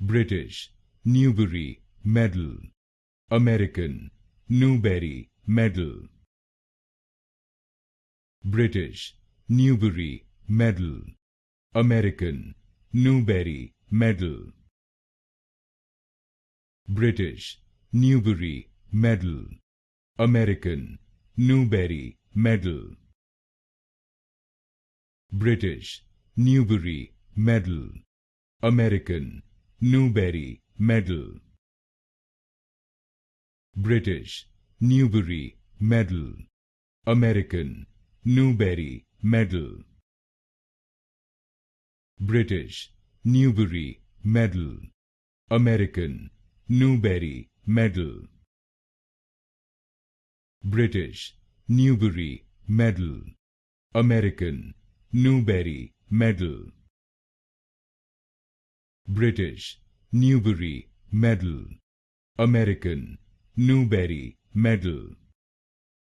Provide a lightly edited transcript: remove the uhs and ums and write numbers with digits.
British Newbery Medal, American Newbery Medal. British Newbery Medal, American Newbery Medal. British Newbery Medal, American Newbery Medal. British Newbery Medal, American Newbery Medal. British Newbery Medal, American Newbery Medal. British Newbery Medal, American Newbery Medal. British Newbery Medal, American Newbery Medal. British Newbery Medal, American Newbery Medal.